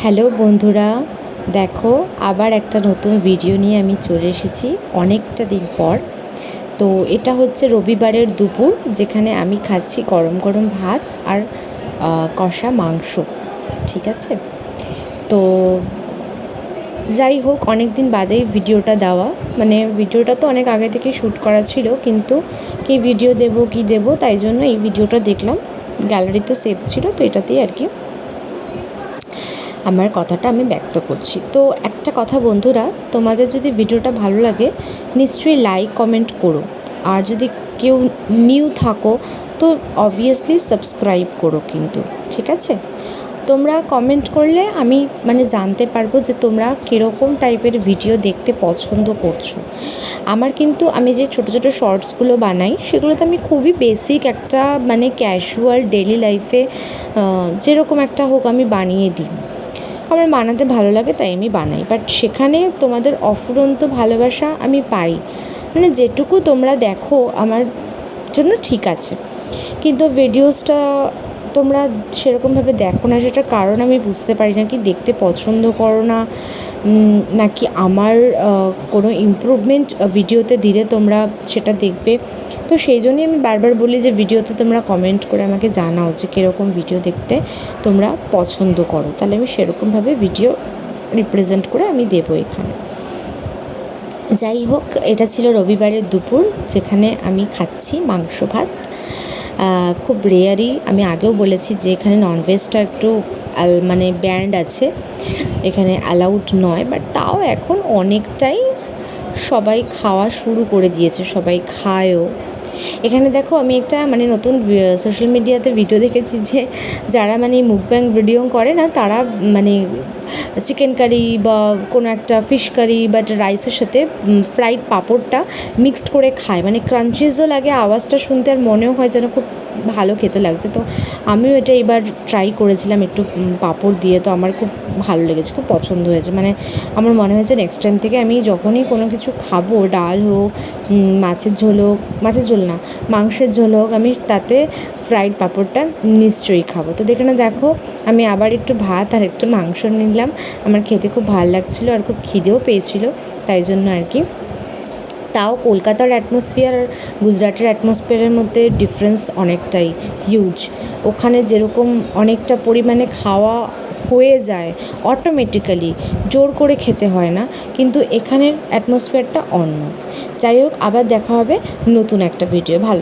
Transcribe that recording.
Hello বন্ধুরা, দেখো আবার একটা নতুন ভিডিও নিয়ে আমি চলে এসেছি অনেকটা দিন পর। তো এটা হচ্ছে রবিবারের দুপুর, যেখানে আমি খাচ্ছি গরম গরম ভাত আর কষা মাংস। ঠিক আছে, তো যাই হোক, অনেক দিন বাদেই ভিডিওটা দেওয়া, মানে ভিডিওটা তো অনেক আগে থেকে শ্যুট করা ছিল, কিন্তু কি ভিডিও দেবো কি দেবো, তাই জন্য এই ভিডিওটা দেখলাম, গ্যালারিতে সেভ ছিল, তো এটাতেই আর কি আমার কথাটা আমি ব্যক্ত করছি। তো একটা কথা বন্ধুরা, তোমাদের যদি ভিডিওটা ভালো লাগে নিশ্চয়ই লাইক কমেন্ট করো, আর যদি কেউ নিউ থাকো তো অবভিয়াসলি সাবস্ক্রাইব করো কিন্তু, ঠিক আছে? তোমরা কমেন্ট করলে আমি জানতে পারবো যে তোমরা কীরকম টাইপের ভিডিও দেখতে পছন্দ করছো। আমার কিন্তু আমি যে ছোটো ছোটো শর্টসগুলো বানাই সেগুলোতে আমি খুবই বেসিক একটা ক্যাজুয়াল ডেলি লাইফে যেরকম একটা হোক আমি বানিয়ে দিই। আমার বানাতে ভালো লাগে তাই আমি বানাই, বাট সেখানে তোমাদের অফুরন্ত ভালোবাসা আমি পাই, যেটুকু তোমরা দেখো আমার জন্য ঠিক আছে, কিন্তু ভিডিওসটা তোমরা সেরকমভাবে দেখো না, সেটার কারণ আমি বুঝতে পারি না। কি দেখতে পছন্দ করো না, নাকি আমার কোনো ইমপ্রুভমেন্ট ভিডিওতে দিলে তোমরা সেটা দেখবে? তো সেই জন্যই আমি বারবার বলি যে ভিডিওতে তোমরা কমেন্ট করে আমাকে জানাও যে কীরকম ভিডিও দেখতে তোমরা পছন্দ করো, তাহলে আমি সেরকমভাবে ভিডিও রিপ্রেজেন্ট করে আমি দেবো এখানে। যাই হোক, এটা ছিল রবিবারের দুপুর, যেখানে আমি খাচ্ছি মাংস ভাত। খুব রেয়ারই, আমি আগেও বলেছি যে এখানে ননভেজটা একটু ব্যান্ড আছে, এখানে অ্যালাউড নয়, বাট তাও এখন অনেকটাই সবাই খাওয়া শুরু করে দিয়েছে, সবাই খায়ও। এখানে দেখো, আমি একটা নতুন সোশ্যাল মিডিয়াতে ভিডিও দেখেছি যে যারা মুকব্যাং ভিডিও করে না, তারা চিকেন কারি বা কোনো একটা ফিশ কারি বাট রাইসের সাথে ফ্রাইড পাঁপড়টা মিক্সড করে খায়, ক্রাঞ্চিজও লাগে আওয়াজটা শুনতে, আর মনেও হয় যেন খুব ভালো খেতে লাগছে। তো আমিও এটা এবার ট্রাই করেছিলাম একটু পাঁপড় দিয়ে, তো আমার খুব ভালো লেগেছে, খুব পছন্দ হয়েছে। আমার মনে হয়েছে নেক্সট টাইম থেকে আমি যখনই কোনো কিছু খাবো, ডাল হোক, মাছের ঝোল হোক, মাছের ঝোল না মাংসের ঝোল হোক, আমি তাতে ফ্রাইড পাঁপড়টা নিশ্চয়ই খাবো। তো দেখো আমি আবার একটু ভাত আর একটু মাংস নিলাম, আমার খেতে খুব ভালো লাগছিলো আর খুব খিদেও পেয়েছিলো, তাই জন্য আর কি। তাও কলকাতার অ্যাটমসফিয়ার আর গুজরাটের অ্যাটমসফিয়ারের মধ্যে ডিফারেন্স অনেকটাই হিউজ। ওখানে যেরকম অনেকটা পরিমাণে খাওয়া হয়ে যায় অটোমেটিক্যালি, জোর করে খেতে হয় না, কিন্তু এখানের অ্যাটমসফিয়ারটা অন্য। যাই হোক, আবার দেখা হবে নতুন একটা ভিডিও। ভালো।